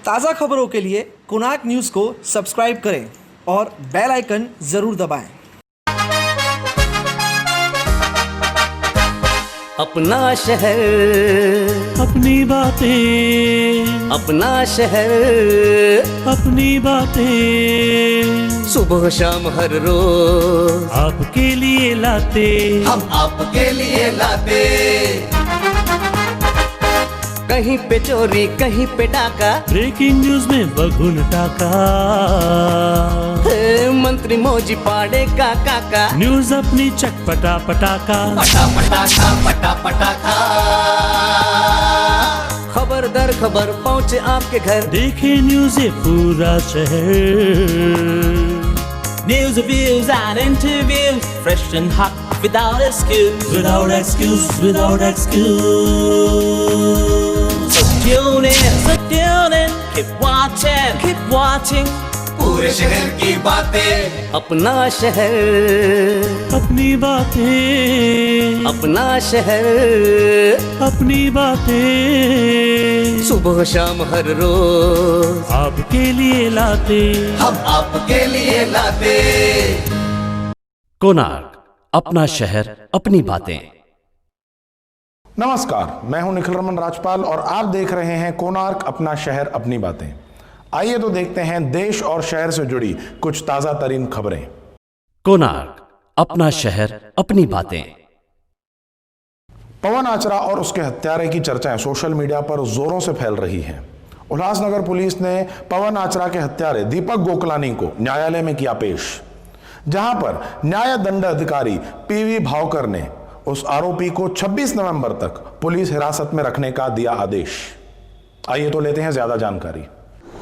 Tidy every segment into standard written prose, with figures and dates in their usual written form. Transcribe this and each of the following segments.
ताज़ा खबरों के लिए कोणार्क न्यूज़ को सब्सक्राइब करें और बेल आइकन ज़रूर दबाएं। अपना शहर, अपनी बातें, अपना शहर, अपनी बातें, सुबह शाम हर रोज आपके लिए लाते, हम आपके लिए लाते। कहीं पे चोरी, कहीं पे डाका, ब्रेकिंग न्यूज में बगुन टाका, मंत्री मौजी पाड़े का काका, न्यूज अपनी चटपटा पटाका, पटा पटाखा पटा पटाखा। खबर दर खबर पहुँचे आपके घर, देखे न्यूज ये पूरा शहर। News, reviews and interviews, fresh and hot, without excuse. Without excuse, without excuse. So tune in, keep watching. पूरे शहर की बातें, अपना शहर, अपनी बातें, अपना शहर, अपनी बातें, सुबह शाम हर रोज आपके लिए लाते, हम आपके लिए लाते। कोणार्क, अपना शहर अपनी बातें। नमस्कार, मैं हूं निखिल रमन राजपाल और आप देख रहे हैं कोणार्क, अपना शहर अपनी बातें। आइए तो देखते हैं देश और शहर से जुड़ी कुछ ताजा तरीन खबरें। कोणार्क, अपना शहर अपनी बातें। पवन आचरा और उसके हत्यारे की चर्चाएं सोशल मीडिया पर जोरों से फैल रही हैं। उल्लासनगर पुलिस ने पवन आचरा के हत्यारे दीपक गोकलानी को न्यायालय में किया पेश, जहां पर न्याय दंड अधिकारी पीवी भावकर ने उस आरोपी को 26 नवंबर तक पुलिस हिरासत में रखने का दिया आदेश। आइए तो लेते हैं ज्यादा जानकारी।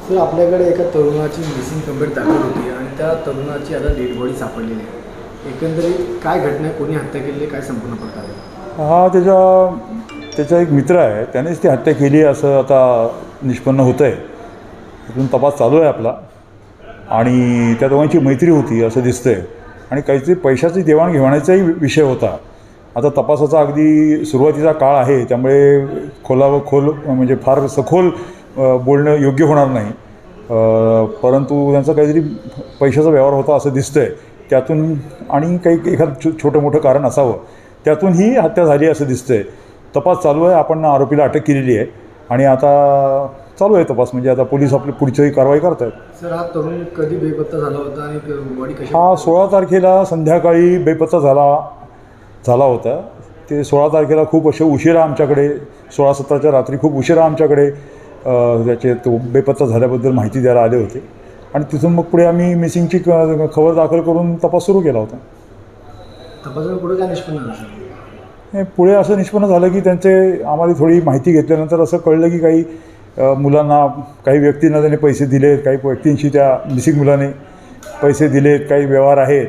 सर, आपल्याकडे एका तरुणाची मिसिंग कंप्लेंट दाखल होती आणि त्या तरुणाची आता डेड बॉडी सापडलेली आहे। एकंदरीत काय घटना, कोणी हत्या केली, काय संपूर्ण प्रकार आहे? हा त्याचा एक मित्र आहे, त्यानेच ती हत्या केली असं आता निष्पन्न होतं आहे। इथून तपास चालू आहे आपला आणि त्या दोघांची मैत्री होती असं दिसतंय आणि काहीतरी पैशाची देवाणघेवाणीचाही विषय होता। आता तपासाचा अगदी सुरुवातीचा काळ आहे, त्यामुळे खोल म्हणजे फार सखोल बोलणं योग्य होणार नाही, परंतु त्यांचा काहीतरी पैशाचा व्यवहार होता असं दिसतंय त्यातून, आणि काही एखादं छोटं मोठं कारण असावं, त्यातून ही हत्या झाली असं दिसतंय। तपास चालू आहे, आपण आरोपीला अटक केलेली आहे आणि आता चालू आहे तपास, म्हणजे आता पोलीस आपली पुढची कारवाई करत आहेत। सर, हा तरुण कधी बेपत्ता झाला होता आणि बॉडी कशी? हा 16 तारखेला संध्याकाळी बेपत्ता झाला होता। ते 16 तारखेला खूप असे उशिरा आमच्याकडे, 16-17च्या रात्री खूप उशिरा आमच्याकडे त्याचे तो बेपत्ता झाल्याबद्दल माहिती द्यायला आले होते आणि तिथून मग पुढे आम्ही मिसिंगची खबर दाखल करून तपास सुरू केला होता। तपासाला पुढे काय निष्पन्न झालं? पुढे असं निष्पन्न झालं की त्यांचे आम्हाला थोडी माहिती घेतल्यानंतर असं कळलं की काही मुलांना, काही व्यक्तींना त्याने पैसे दिलेत, काही व्यक्तींशी त्या मिसिंग मुलाने पैसे दिलेत, काही व्यवहार आहेत,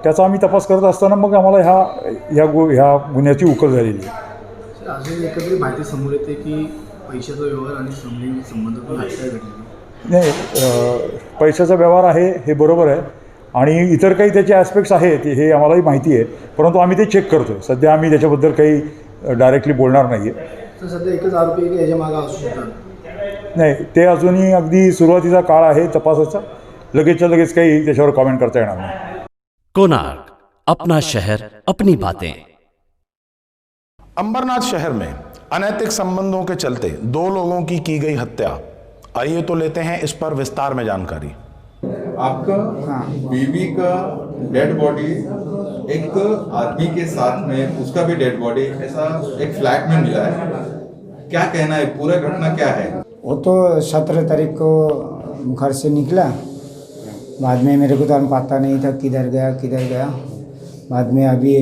त्याचा आम्ही तपास करत असताना मग आम्हाला ह्या गुन्ह्याची उकल झालेली आहे। अजून एकंदरीत माहिती समोर येते की पैशाचा व्यवहार आणि संबंधातून हत्या घडली नाही, पैशाचा व्यवहार आहे हे बरोबर आहे आणि इतर काही त्याचे ॲस्पेक्ट्स आहेत हे आम्हालाही माहिती आहे, परंतु आम्ही ते चेक करतो आहे। सध्या आम्ही त्याच्याबद्दल काही डायरेक्टली बोलणार नाही आहे। तर सध्या एकच आरोपी की याच्या मागं असू शकतात? नाही, ते अजूनही अगदी सुरुवातीचा काळ आहे तपासाचा, लगेचच्या लगेच काही त्याच्यावर कॉमेंट करता येणार नाही। कोणार्क, अपना शहर अपनी बातें। अंबरनाथ शहर में अनैतिक संबंधों के चलते 2 लोगों की गई हत्या। आइए तो लेते हैं इस पर विस्तार में जानकारी। आपका बीवी का डेड बॉडी एक आदमी के साथ में, उसका भी डेड बॉडी ऐसा एक फ्लैट में मिला है, क्या कहना है, पूरा घटना क्या है? वो तो 17 तारीख को घर से निकला, बाद में मेरे को तो पता नहीं था किधर गया। बाद में अभी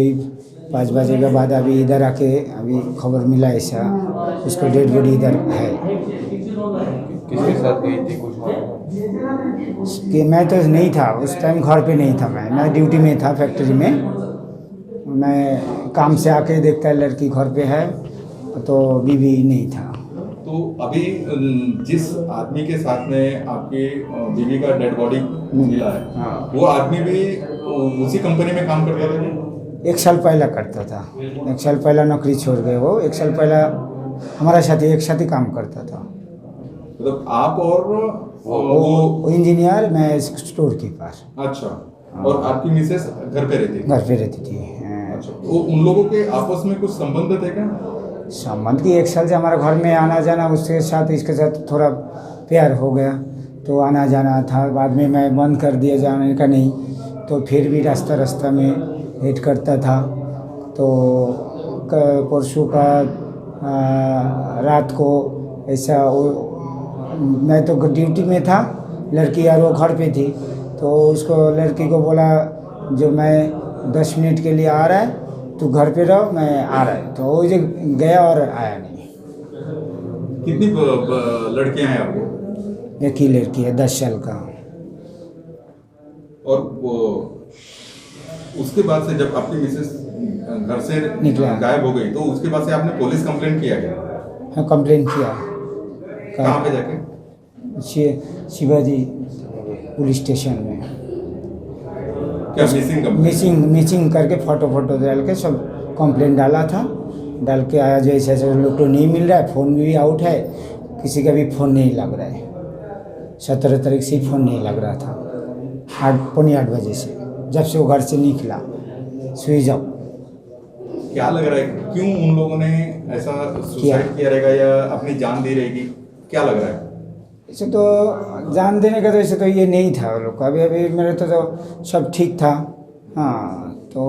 5 बजे के बाद अभी इधर आके अभी खबर मिला ऐसा, उसको डेड बॉडी इधर है। किसके साथ गई थी कुछ? कि मैं तो नहीं था उस टाइम, घर पे नहीं था, मैं ड्यूटी में था फैक्ट्री में। मैं काम से आके देखता लड़की घर पे है, तो बीवी नहीं था। तो अभी जिस आदमी के साथ में आपकी बीवी का डेड बॉडी मिला है, हाँ, वो आदमी भी उसी कंपनी में काम करता था? 1 साल पहला करता था, 1 साल पहला नौकरी छोड़ गए वो, 1 साल पहला हमारा साथ ही एक साथ ही काम करता था। मतलब आप और वो इंजीनियर, मैं स्टोर कीपर। अच्छा, और आपकी मिसेस घर पे रहती थी? घर पे रहती थी। अच्छा, तो उन लोगों के आपस में कुछ संबंध थे क्या? संबंध की 1 साल से हमारे घर में आना जाना, उसके साथ इसके साथ थोड़ा प्यार हो गया तो आना जाना था। बाद में मैं बंद कर दिया जाने का नहीं, तो फिर भी रास्ता में वेट करता था। तो परसों का रात को ऐसा मैं तो ड्यूटी में था, लड़की यार वो घर पे थी, तो उसको लड़की को बोला जो मैं 10 मिनट के लिए आ रहा है, तू घर पे रहो, मैं आ रहा है। तो वो जो गया और आया नहीं। कितनी लड़कियां हैं आपको? एक ही लड़की है, 10 साल का। और वो उसके बाद से जब आपकी मिसेस घर से निकला, गायब हो गई, तो उसके बाद से आपने पुलिस कंप्लेंट किया क्या? हाँ, कंप्लेंट किया। कहाँ पे जाके? शिवाजी पुलिस स्टेशन में। क्या मिसिंग करके फोटो डाल के सब कंप्लेंट डाला था। डाल के आया जो ऐसे लोग तो नहीं मिल रहा है, फ़ोन भी आउट है, किसी का भी फ़ोन नहीं लग रहा है। 17 तारीख से फ़ोन नहीं लग रहा था, 8 बजे से, जब से वो घर से निकला। Switch off. क्या लग रहा है, क्यों उन लोगों ने ऐसा सुसाइड किया रहेगा या अपनी जान दी रहेगी, क्या लग रहा है? ऐसे तो जान देने का तो ऐसे तो ये नहीं था वो लोग का। अभी मेरे तो सब ठीक था। हाँ, तो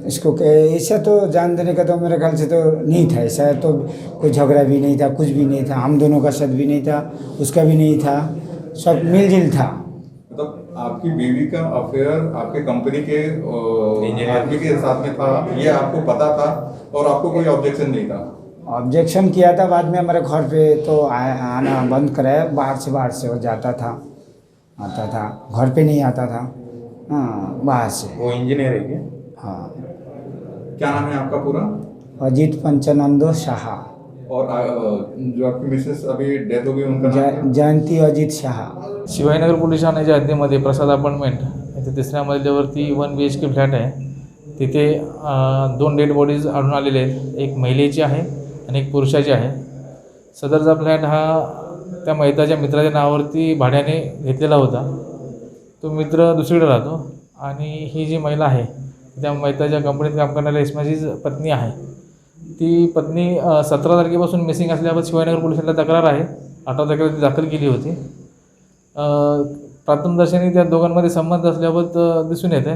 इसको ऐसा तो जान देने का तो मेरे ख्याल से तो नहीं था। ऐसा तो कोई झगड़ा भी नहीं था, कुछ भी नहीं था, हम दोनों का साथ भी नहीं था, उसका भी नहीं था, सब मिलजुल था। मतलब आपकी बीवी का अफेयर आपके कंपनी के आदमी के साथ में था, ये आपको पता था और आपको कोई ऑब्जेक्शन नहीं था? ऑब्जेक्शन किया था बाद में, हमारे घर पे तो आना बंद कराया। बाहर से वो जाता था, आता था, घर पे नहीं आता था। हाँ, बाहर से। वो इंजीनियर है क्या? हाँ। क्या नाम है आपका पूरा? अजीत पंचानंदो शाह। और जो आपकी मिसेस अभी डेथ हो गई, उनका नाम? जयंती अजित शाह। शिवाजीनगर पोलीस ठाण्याच्या हद्दीमध्ये प्रसाद अपार्टमेंट इथे 3ऱ्या मजल्यावरती 1 BHK फ्लॅट आहे. तिथे 2 डेड बॉडीज आढळून आलेले आहेत. एक महिलेची आहे आणि एक पुरुषाची आहे. सदरचा फ्लॅट हा त्या महिलेच्या मित्राच्या नावावरती भाड्याने घेतलेला होता. तो मित्र दुसरीकडे राहतो आणि ही जी महिला आहे त्या महिलेच्या कंपनीत काम करणाऱ्या इसमाचीच पत्नी आहे. ती पत्नी 17 तारखेपासून मिसिंग असल्याबाबत शिवाजीनगर पोलीस ठाण्याला तक्रार आहे. 18 तारखेला ती दाखल केली होती. प्रथमदर्शनी त्या दोघांमध्ये संबंध असल्याबाबत दिसून येते.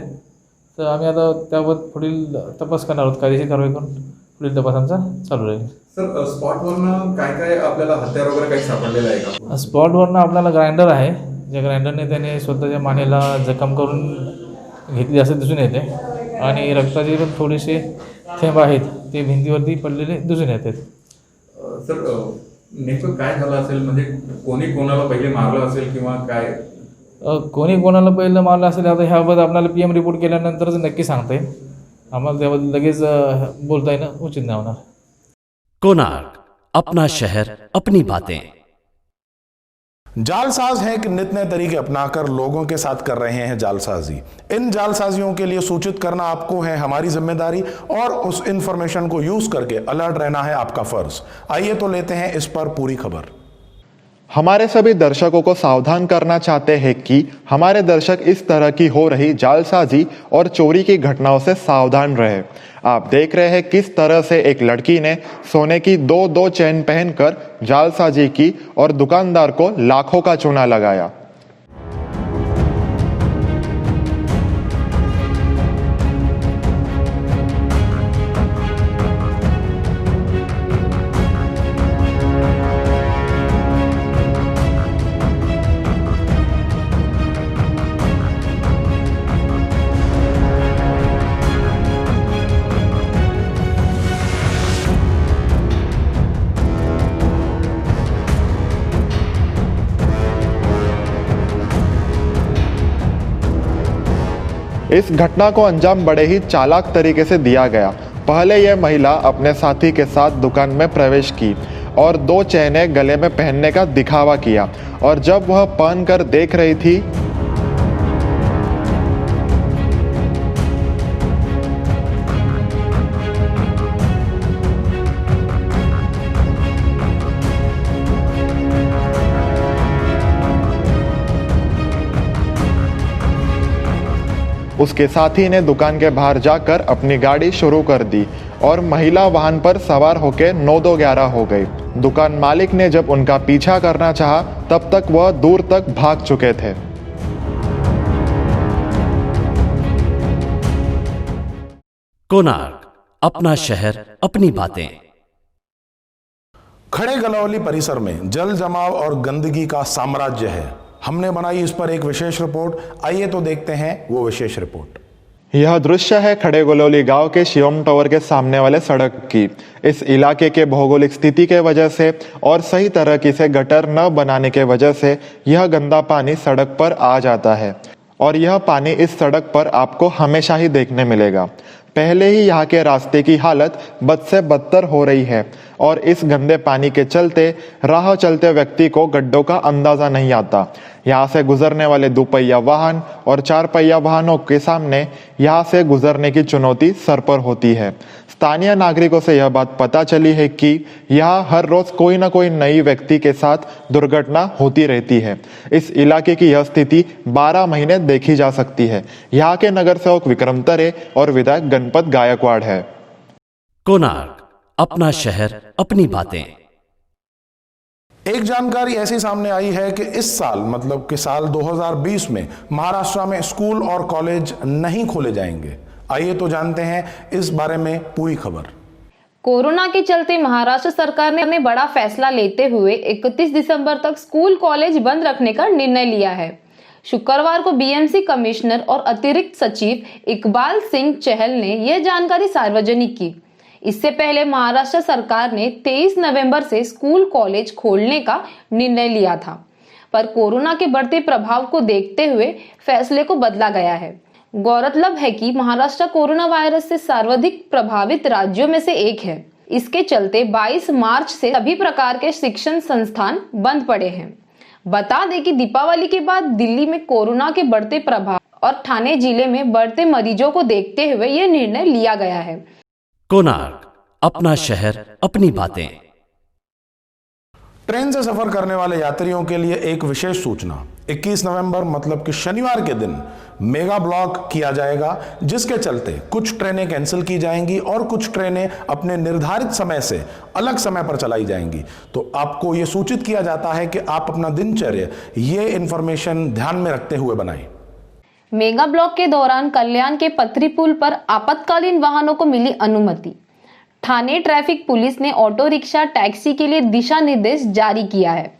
तर आम्ही आता त्याबाबत पुढील तपास करणार आहोत. कायदेशीर कारवाई करून पुढील तपास आमचा चालू राहील. सर, स्पॉटवरनं काय आपल्याला हत्यार वगैरे काही सापडलेलं आहे का? स्पॉटवरनं आपल्याला ग्राइंडर आहे. ज्या ग्राइंडरने त्याने स्वतःच्या मानेला जखम करून घेतली असं दिसून येते आणि रक्ताचे पण थोडेसे थेंब आहेत ते भिंतीवरती पडलेले दिसून येतात. सर, नेमकं काय झालं असेल, म्हणजे कोणी कोणाला पहिले मारलं असेल किंवा काय? कोणी कोणाला पहिलं मारलं असेल आता ह्याबाबत आपल्याला PM रिपोर्ट केल्यानंतरच नक्की सांगता येईल. आम्हाला त्याबद्दल लगेच बोलता येणं उचित नाही होणार. कोणार्क, अपना शहर अपनी बातें. जालसाज हैं कि नित नए तरीके अपनाकर लोगों के साथ कर रहे हैं जालसाजी। इन जालसाजियों के लिए सूचित करना आपको है हमारी जिम्मेदारी और उस इंफॉर्मेशन को यूज करके अलर्ट रहना है आपका फर्ज। आइए तो लेते हैं इस पर पूरी खबर। हमारे सभी दर्शकों को सावधान करना चाहते हैं कि हमारे दर्शक इस तरह की हो रही जालसाजी और चोरी की घटनाओं से सावधान रहे। आप देख रहे हैं किस तरह से एक लड़की ने सोने की दो चेन पहनकर जालसाजी की और दुकानदार को लाखों का चूना लगाया। इस घटना को अंजाम बड़े ही चालाक तरीके से दिया गया। पहले यह महिला अपने साथी के साथ दुकान में प्रवेश की और 2 चैनें गले में पहनने का दिखावा किया और जब वह पहनकर देख रही थी उसके साथी ने दुकान के बाहर जाकर अपनी गाड़ी शुरू कर दी और महिला वाहन पर सवार होकर 9-2-11 हो गई। दुकान मालिक ने जब उनका पीछा करना चाहा तब तक वह दूर तक भाग चुके थे। कोणार्क, अपना शहर, अपनी बातें। खड़े गलौली परिसर में जल जमाव और गंदगी का साम्राज्य है। हमने बनाई इस पर एक विशेष रिपोर्ट, आइए तो देखते हैं वो विशेष रिपोर्ट। यह दृश्य है खड़े गलौली गांव के शिवम टावर के सामने वाले सड़क की। इस इलाके के भौगोलिक स्थिति के वजह से और सही तरीके से गटर न बनाने के वजह से यह गंदा पानी सड़क पर आ जाता है और यह पानी इस सड़क पर आपको हमेशा ही देखने मिलेगा। पहले ही यहाँ के रास्ते की हालत बद से बदतर हो रही है और इस गंदे पानी के चलते राह चलते व्यक्ति को गड्ढों का अंदाजा नहीं आता। यहाँ से गुजरने वाले 2 पहिया वाहन और 4 पहिया वाहनों के सामने यहाँ से गुजरने की चुनौती सर पर होती है। स्थानीय नागरिकों से यह बात पता चली है कि यहाँ हर रोज कोई ना कोई नई व्यक्ति के साथ दुर्घटना होती रहती है। इस इलाके की यह स्थिति 12 महीने देखी जा सकती है। यहाँ के नगर सेवक विक्रम तरे और विधायक गणपत गायकवाड़ है। कोणार्क, अपना शहर, अपनी बातें। एक जानकारी ऐसी सामने आई है कि इस साल मतलब कि साल 2020 में महाराष्ट्र में स्कूल और कॉलेज नहीं खोले जाएंगे। आइए तो जानते हैं इस बारे में पूरी खबर। कोरोना के चलते महाराष्ट्र सरकार ने बड़ा फैसला लेते हुए 31 दिसंबर तक स्कूल कॉलेज बंद रखने का निर्णय लिया है। शुक्रवार को बीएमसी कमिश्नर और अतिरिक्त सचिव इकबाल सिंह चहल ने यह जानकारी सार्वजनिक की। इससे पहले महाराष्ट्र सरकार ने 23 नवंबर से स्कूल कॉलेज खोलने का निर्णय लिया था, पर कोरोना के बढ़ते प्रभाव को देखते हुए फैसले को बदला गया है। गौरतलब है कि महाराष्ट्र कोरोना वायरस से सर्वाधिक प्रभावित राज्यों में से एक है। इसके चलते 22 मार्च से सभी प्रकार के शिक्षण संस्थान बंद पड़े हैं। बता दें कि दीपावली के बाद दिल्ली में कोरोना के बढ़ते प्रभाव और ठाणे जिले में बढ़ते मरीजों को देखते हुए यह निर्णय लिया गया है। कोणार्क, अपना शहर, अपनी बातें। ट्रेन से सफर करने वाले यात्रियों के लिए एक विशेष सूचना। 21 नवंबर मतलब कि शनिवार के दिन मेगा ब्लॉक किया जाएगा, जिसके चलते कुछ ट्रेनें कैंसिल की जाएंगी और कुछ ट्रेनें अपने निर्धारित समय से अलग समय पर चलाई जाएंगी। तो आपको यह सूचित किया जाता है कि आप अपना दिनचर्या ये इंफॉर्मेशन ध्यान में रखते हुए बनाएं। मेगा ब्लॉक के दौरान कल्याण के पथरी पुल पर आपातकालीन वाहनों को मिली अनुमति। ठाणे ट्रैफिक पुलिस ने ऑटो रिक्शा टैक्सी के लिए दिशा निर्देश जारी किया है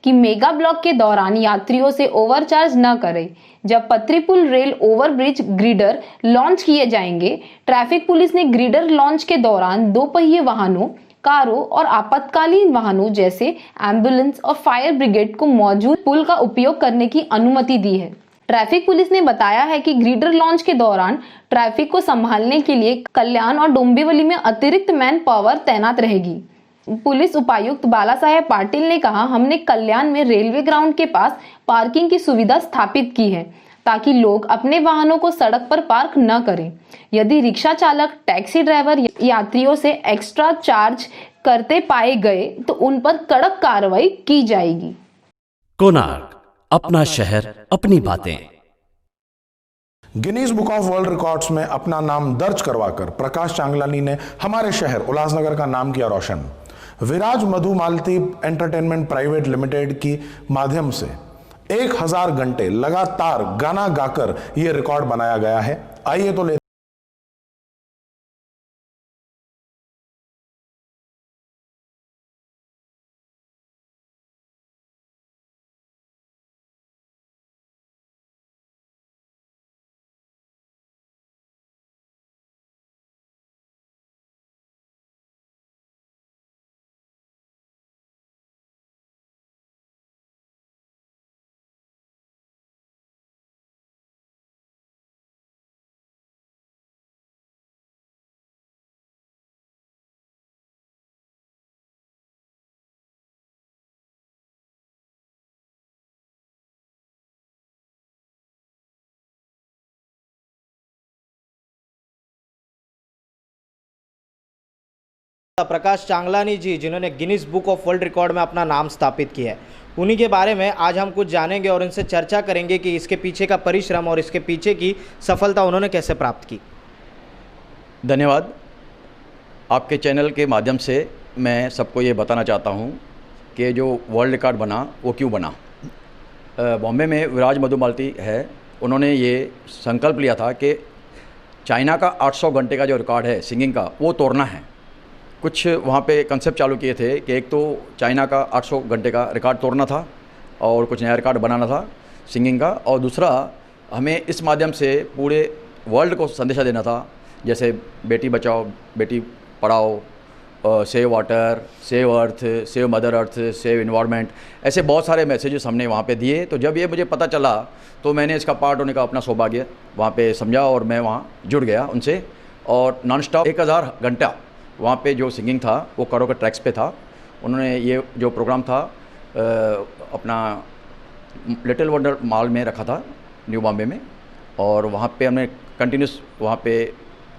कि मेगा ब्लॉक के दौरान यात्रियों से ओवरचार्ज न करें। जब पथरी पुल रेल ओवरब्रिज ग्रीडर लॉन्च किए जाएंगे, ट्रैफिक पुलिस ने ग्रीडर लॉन्च के दौरान 2 पहिए वाहनों, कारों और आपातकालीन वाहनों जैसे एम्बुलेंस और फायर ब्रिगेड को मौजूद पुल का उपयोग करने की अनुमति दी है। ट्रैफिक पुलिस ने बताया है कि ग्रीडर लॉन्च के दौरान ट्रैफिक को संभालने के लिए कल्याण और डोंबिवली में अतिरिक्त मैन पावर तैनात रहेगी। पुलिस उपायुक्त बालासाहेब पाटिल ने कहा, हमने कल्याण में रेलवे ग्राउंड के पास पार्किंग की सुविधा स्थापित की है ताकि लोग अपने वाहनों को सड़क पर पार्क न करें। यदि रिक्शा चालक, टैक्सी ड्राइवर यात्रियों से एक्स्ट्रा चार्ज करते पाए गए तो उन पर कड़क कार्रवाई की जाएगी। कोणार्क, अपना शहर, अपनी बातें। Guinness book of world records में अपना नाम दर्ज करवाकर प्रकाश चांगलानी ने हमारे शहर उल्लासनगर का नाम किया रोशन। विराज मधु मालती एंटरटेनमेंट प्राइवेट लिमिटेड की माध्यम से 1000 घंटे लगातार गाना गाकर यह रिकॉर्ड बनाया गया है। आइए तो ले प्रकाश चांगलानी जी, जिन्होंने Guinness book of world record में अपना नाम स्थापित किया है, उन्हीं के बारे में आज हम कुछ जानेंगे और उनसे चर्चा करेंगे कि इसके पीछे का परिश्रम और इसके पीछे की सफलता उन्होंने कैसे प्राप्त की। धन्यवाद। आपके चैनल के माध्यम से मैं सबको ये बताना चाहता हूँ कि जो वर्ल्ड रिकॉर्ड बना वो क्यों बना। बॉम्बे में विराज मधुमालती है, उन्होंने ये संकल्प लिया था कि चाइना का 800 घंटे का जो रिकॉर्ड है सिंगिंग का वो तोड़ना है। कुछ वहाँ पे कंसेप्ट चालू किए थे कि एक तो चाइना का 800 घंटे का रिकॉर्ड तोड़ना था और कुछ नया रिकॉर्ड बनाना था सिंगिंग का, और दूसरा हमें इस माध्यम से पूरे वर्ल्ड को संदेशा देना था, जैसे Beti Bachao Beti Padhao, save water, save earth, save mother earth, save environment, ऐसे बहुत सारे मैसेजेस हमने वहाँ पे दिए। तो जब ये मुझे पता चला तो मैंने इसका पार्ट होने का अपना सौभाग्य वहाँ पे समझा और मैं वहाँ जुड़ गया उनसे, और नॉन स्टॉप 1000 घंटा वहाँ पे जो सिंगिंग था वो करो के ट्रैक्स पे था। उन्होंने ये जो प्रोग्राम था अपना लिटिल वंडर मॉल में रखा था न्यू बॉम्बे में, और वहाँ पे हमने कंटिन्यूस वहाँ पे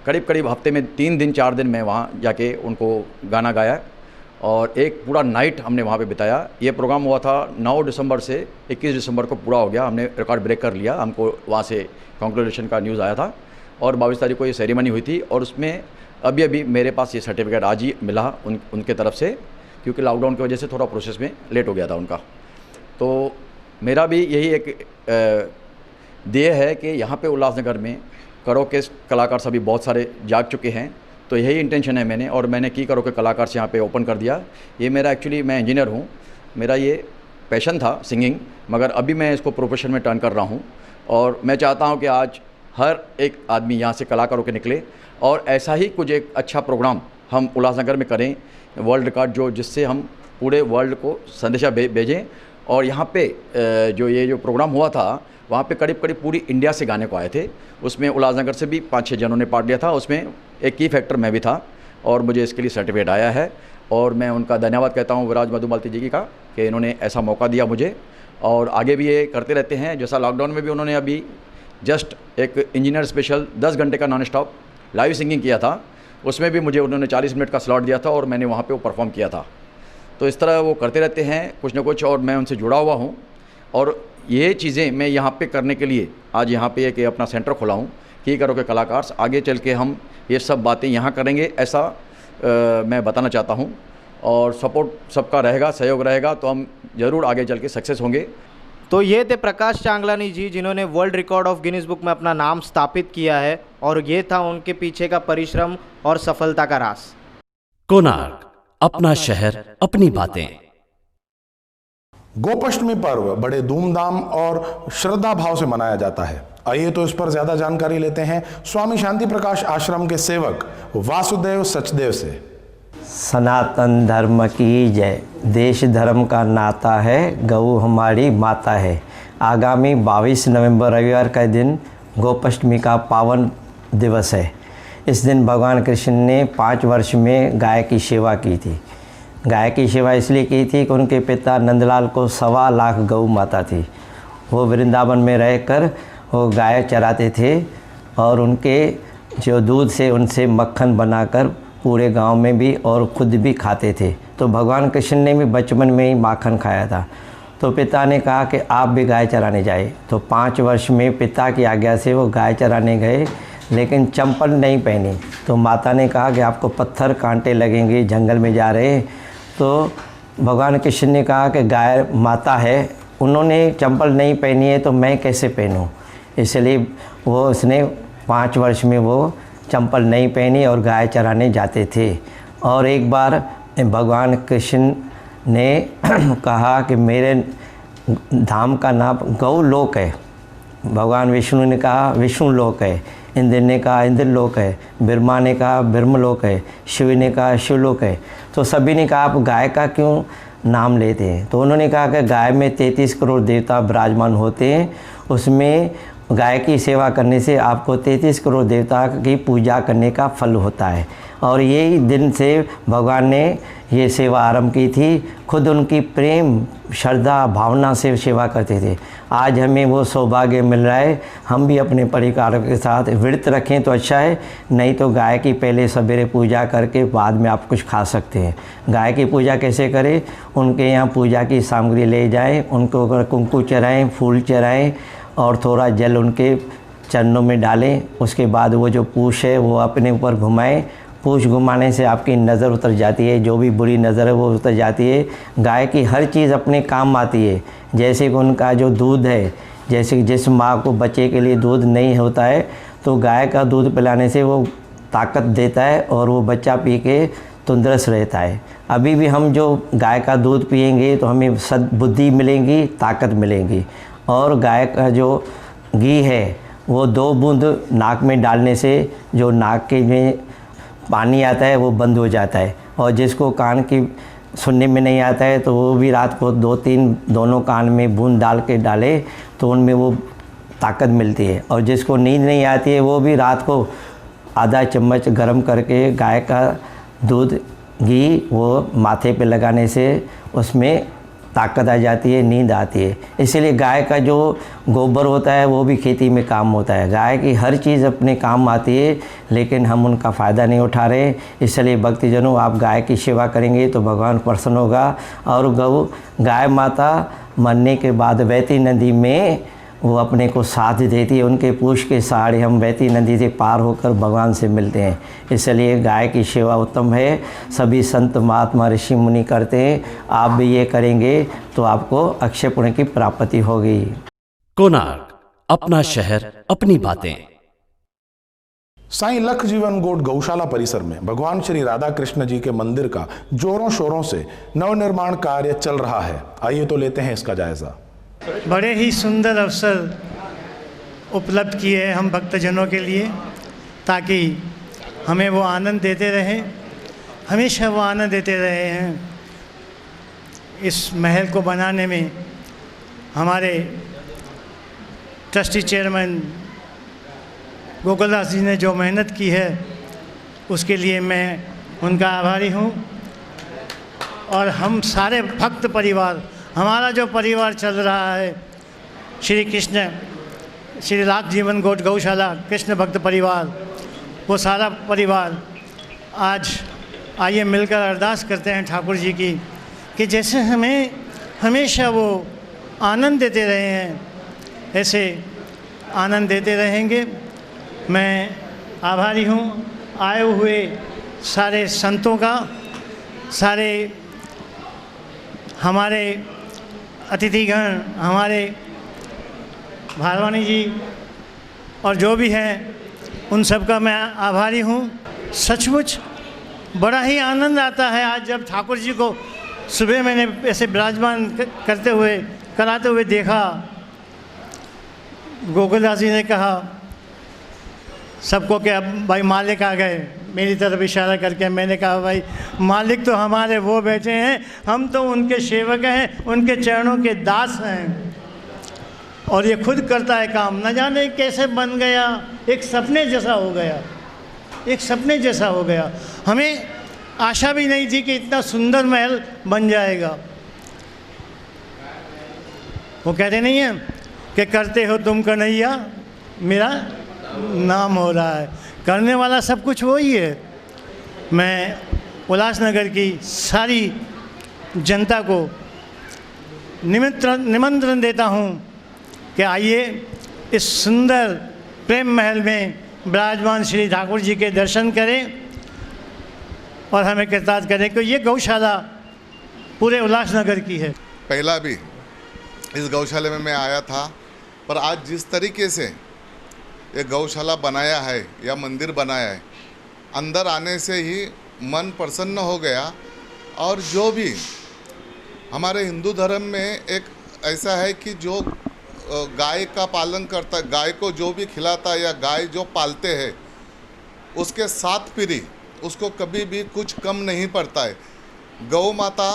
करीब हफ्ते में 3 दिन 4 दिन मैं वहाँ जाके उनको गाना गाया और एक पूरा नाइट हमने वहाँ पे बिताया। ये प्रोग्राम हुआ था 9 दिसंबर से 21 दिसंबर को पूरा हो गया, हमने रिकॉर्ड ब्रेक कर लिया। हमको वहाँ से कांग्रेचुलेशन का न्यूज़ आया था और 22 तारीख को ये सेरेमनी हुई थी, और उसमें अभी मेरे पास ये सर्टिफिकेट आज ही मिला उनके तरफ से, क्योंकि लॉकडाउन की वजह से थोड़ा प्रोसेस में लेट हो गया था उनका। तो मेरा भी यही एक ध्येय है कि यहाँ पे उल्लासनगर में करो के कलाकार सभी बहुत सारे जाग चुके हैं, तो यही इंटेंशन है मैंने, और मैंने की करो के कलाकार से यहाँ पे ओपन कर दिया। ये मेरा एक्चुअली मैं इंजीनियर हूँ, मेरा ये पैशन था सिंगिंग, मगर अभी मैं इसको प्रोफेशन में टर्न कर रहा हूँ, और मैं चाहता हूँ कि आज हर एक आदमी यहाँ से कलाकार होकर निकले और ऐसा ही कुछ एक अच्छा प्रोग्राम हम उल्लासनगर में करें, वर्ल्ड रिकॉर्ड जिससे हम पूरे वर्ल्ड को संदेशा भेजें। और यहाँ पे जो प्रोग्राम हुआ था वहाँ पे करीब पूरी इंडिया से गाने को आए थे, उसमें उल्लासनगर से भी 5-6 जनों ने पार्ट लिया था, उसमें एक की फैक्टर मैं भी था, और मुझे इसके लिए सर्टिफिकेट आया है। और मैं उनका धन्यवाद कहता हूँ विराज मधुमालती जी का कि इन्होंने ऐसा मौका दिया मुझे, और आगे भी ये करते रहते हैं। जैसा लॉकडाउन में भी उन्होंने अभी जस्ट एक इंजीनियर स्पेशल 10 घंटे का नॉन स्टॉप लाइव सिंगिंग किया था, उसमें भी मुझे उन्होंने 40 मिनट का स्लॉट दिया था और मैंने वहाँ पे वो परफॉर्म किया था। तो इस तरह वो करते रहते हैं कुछ ना कुछ, और मैं उनसे जुड़ा हुआ हूँ, और ये चीज़ें मैं यहाँ पे करने के लिए आज यहाँ पे एक अपना सेंटर खोला हूँ कि करो के कलाकार आगे चल के हम ये सब बातें यहाँ करेंगे, ऐसा मैं बताना चाहता हूँ। और सपोर्ट सबका रहेगा, सहयोग रहेगा, तो हम ज़रूर आगे चल के सक्सेस होंगे। तो ये थे प्रकाश चांगलानी जी, जिन्होंने world record of Guinness book में अपना नाम स्थापित किया है, और ये था उनके पीछे का परिश्रम और सफलता का राज। कोणार्क, अपना शहर अपनी बातें। गोपाष्टमी पर्व बड़े धूमधाम और श्रद्धा भाव से मनाया जाता है। आइए तो इस पर ज्यादा जानकारी लेते हैं स्वामी शांति प्रकाश आश्रम के सेवक वासुदेव सचदेव से। सनातन धर्म की जय। देश धर्म का नाता है, गऊ हमारी माता है। आगामी 22 नवंबर रविवार का दिन गोपाष्टमी का पावन दिवस है। इस दिन भगवान कृष्ण ने 5 वर्ष में गाय की सेवा की थी। गाय की सेवा इसलिए की थी कि उनके पिता नंदलाल को 1.25 लाख गऊ माता थी। वो वृंदावन में रहकर वो गाय चराते थे और उनके जो दूध से उनसे मक्खन बनाकर पूरे गांव में भी और खुद भी खाते थे। तो भगवान कृष्ण ने भी बचपन में ही माखन खाया था। तो पिता ने कहा कि आप भी गाय चराने जाए। तो 5 वर्ष में पिता की आज्ञा से वो गाय चराने गए, लेकिन चंपल नहीं पहनी। तो माता ने कहा कि आपको पत्थर कांटे लगेंगे, जंगल में जा रहे हैं। तो भगवान कृष्ण ने कहा कि गाय माता है, उन्होंने चंपल नहीं पहनी है तो मैं कैसे पहनूं। इसलिए उसने 5 वर्ष में वो चंपल नहीं पहनी और गाय चराने जाते थे। और एक बार भगवान कृष्ण ने कहा कि मेरे धाम का नाम गौ लोक है। भगवान विष्णु ने कहा विष्णु लोक है, इंद्र ने कहा इंद्र लोक है, ब्रह्मा ने कहा ब्रह्म लोक है, शिव ने कहा शिवलोक है। तो सभी ने कहा आप गाय का क्यों नाम लेते हैं। तो उन्होंने कहा कि गाय में 33 करोड़ देवता विराजमान होते हैं, उसमें गाय की सेवा करने से आपको 33 करोड़ देवता की पूजा करने का फल होता है। और यही दिन से भगवान ने ये सेवा आरंभ की थी। खुद उनकी प्रेम श्रद्धा भावना से सेवा करते थे। आज हमें वो सौभाग्य मिल रहा है। हम भी अपने परिवार के साथ व्रत रखें तो अच्छा है, नहीं तो गाय की पहले सवेरे पूजा करके बाद में आप कुछ खा सकते हैं। गाय की पूजा कैसे करें? उनके यहाँ पूजा की सामग्री ले जाएं, उनको कुंकू चढ़ाएं, फूल चढ़ाएं और थोड़ा जल उनके चरणों में डालें। उसके बाद वो जो पूँछ है वो अपने ऊपर घुमाएं। पूँछ घुमाने से आपकी नज़र उतर जाती है, जो भी बुरी नज़र है वो उतर जाती है। गाय की हर चीज़ अपने काम आती है। जैसे कि उनका जो दूध है, जैसे कि जिस माँ को बच्चे के लिए दूध नहीं होता है तो गाय का दूध पिलाने से वो ताकत देता है और वो बच्चा पी के तंदुरुस्त रहता है। अभी भी हम जो गाय का दूध पिएंगे तो हमें सद्बुद्धि मिलेंगी, ताकत मिलेंगी। और गाय का जो घी है वो 2 बूंद नाक में डालने से जो नाक के में पानी आता है वो बंद हो जाता है। और जिसको कान की सुनने में नहीं आता है तो वो भी रात को 2-3 दोनों कान में बूंद डाल के डाले तो उनमें वो ताकत मिलती है। और जिसको नींद नहीं आती है वो भी रात को आधा चम्मच गरम करके गाय का दूध घी वो माथे पे लगाने से उसमें ताकत आ जाती है, नींद आती है। इसीलिए गाय का जो गोबर होता है वो भी खेती में काम होता है। गाय की हर चीज़ अपने काम आती है, लेकिन हम उनका फ़ायदा नहीं उठा रहे। इसलिए भक्तजनों, आप गाय की सेवा करेंगे तो भगवान प्रसन्न होगा। और गाय माता मरने के बाद बहती नदी में वो अपने को साथ देती है। उनके पूछ के सहारे हम बहती नदी से पार होकर भगवान से मिलते हैं। इसलिए गाय की सेवा उत्तम है। सभी संत महात्मा ऋषि मुनि करते हैं। आप भी ये करेंगे तो आपको अक्षय पुण्य की प्राप्ति होगी। कोणार्क, अपना शहर, अपनी बातें। साईं लख जीवन गोट गौशाला परिसर में भगवान श्री राधा कृष्ण जी के मंदिर का जोरों शोरों से नवनिर्माण कार्य चल रहा है। आइए तो लेते हैं इसका जायजा। बड़े ही सुंदर अवसर उपलब्ध किए हैं हम भक्तजनों के लिए, ताकि हमें वो आनंद देते रहें, हमेशा वो आनंद देते रहे हैं। इस महल को बनाने में हमारे ट्रस्टी चेयरमैन गोकुलदास जी ने जो मेहनत की है उसके लिए मैं उनका आभारी हूँ। और हम सारे भक्त परिवार, हमारा जो परिवार चल रहा है श्री कृष्ण श्री लाख जीवन गोट गौशाला कृष्ण भक्त परिवार, वो सारा परिवार आज आइए मिलकर अरदास करते हैं ठाकुर जी की कि जैसे हमें हमेशा वो आनंद देते रहे हैं, ऐसे आनंद देते रहेंगे। मैं आभारी हूँ आए हुए सारे संतों का, सारे हमारे अतिथिगण, हमारे भारवानी जी और जो भी हैं उन सब का मैं आभारी हूँ। सचमुच बड़ा ही आनंद आता है। आज जब ठाकुर जी को सुबह मैंने ऐसे विराजमान करते हुए कराते हुए देखा, गोकुलदास जी ने कहा सबको कि अब भाई मालिक आ गए, मेरी तरफ इशारा करके मैंने कहा भाई मालिक तो हमारे वो बैठे हैं, हम तो उनके सेवक हैं, उनके चरणों के दास हैं। और ये खुद करता है काम, न जाने कैसे बन गया, एक सपने जैसा हो गया, एक सपने जैसा हो गया। हमें आशा भी नहीं थी कि इतना सुंदर महल बन जाएगा। वो कहते नहीं हैं कि करते हो तुम कन्हैया, मेरा नाम हो रहा है। करने वाला सब कुछ वही है। मैं उल्लासनगर की सारी जनता को निमंत्रण देता हूँ कि आइए इस सुंदर प्रेम महल में विराजमान श्री ठाकुर जी के दर्शन करें और हमें कृतार्थ करें कि ये गौशाला पूरे उल्लासनगर की है। पहला भी इस गौशाला में मैं आया था, पर आज जिस तरीके से ये गौशाला बनाया है या मंदिर बनाया है, अंदर आने से ही मन प्रसन्न हो गया। और जो भी हमारे हिंदू धर्म में एक ऐसा है कि जो गाय का पालन करता है, गाय को जो भी खिलाता है या गाय जो पालते हैं उसके 7 पीढ़ी उसको कभी भी कुछ कम नहीं पड़ता है। गौ माता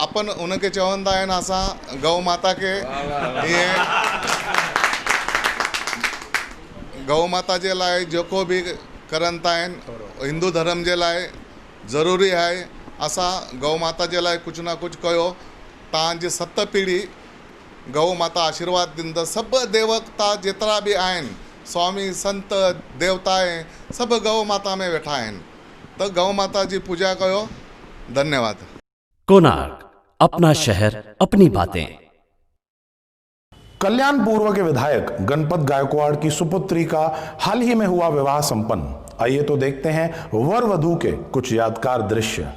अपन उनके चवंदा है नासा गौ माता के ये गौ माता जे लाइ जेको बि करनि था आहिनि हिंदू धर्म जे लाइ ज़रूरी आहे असां गौ माता जे लाइ कुझु न कुझु कयो। तव्हांजी 7 पीढ़ी गौ माता आशीर्वाद ॾींदड़। सभु देवता जेतिरा बि आहिनि स्वामी संत देवता सभु गौ माता में वेठा आहिनि त गौ माता जी पूजा कयो। धन्यवाद। कोणार्क अपना शहर अपनी बातें। कल्याण पूर्व के विधायक गणपत गायकवाड़ की सुपुत्री का हाल ही में हुआ विवाह संपन्न। आइए तो देखते हैं वर वधू के कुछ यादगार दृश्य।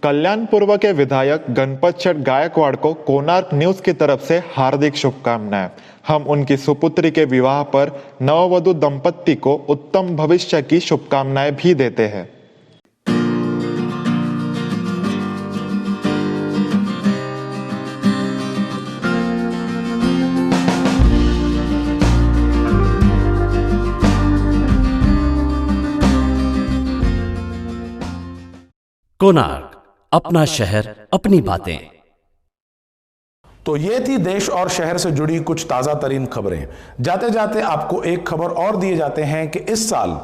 कल्याण पूर्व के विधायक गणपत शेठ गायकवाड़ को कोणार्क न्यूज की तरफ से हार्दिक शुभकामनाएं। हम उनकी सुपुत्री के विवाह पर नववधु दंपत्ति को उत्तम भविष्य की शुभकामनाएं भी देते हैं। कोणार्क अपना शहर अपनी बातें। तो ये थी देश और शहर से जुड़ी कुछ ताज़ा तरीन खबरें। जाते जाते आपको एक खबर और दिए जाते हैं कि इस साल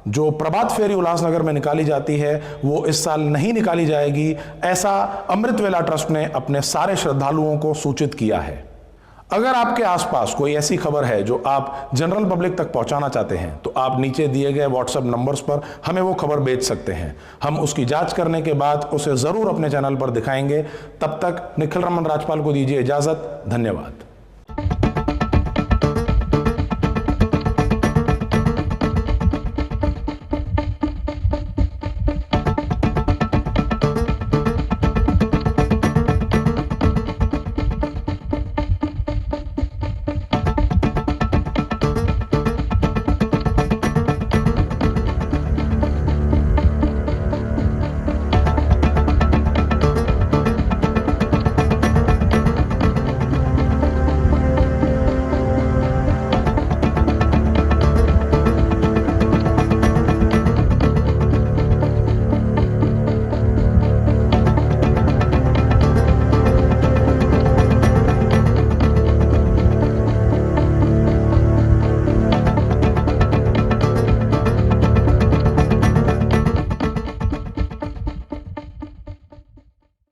जो प्रभात फेरी उल्लासनगर में निकाली जाती है वो इस साल नहीं निकाली जाएगी, ऐसा अमृत वेला ट्रस्ट ने अपने सारे श्रद्धालुओं को सूचित किया है। अगर आपके आसपास कोई ऐसी खबर है जो आप जनरल पब्लिक तक पहुंचाना चाहते हैं तो आप नीचे दिए गए व्हाट्सएप नंबर्स पर हमें वो खबर भेज सकते हैं। हम उसकी जांच करने के बाद उसे ज़रूर अपने चैनल पर दिखाएंगे। तब तक निखिल रमन राजपाल को दीजिए इजाज़त। धन्यवाद।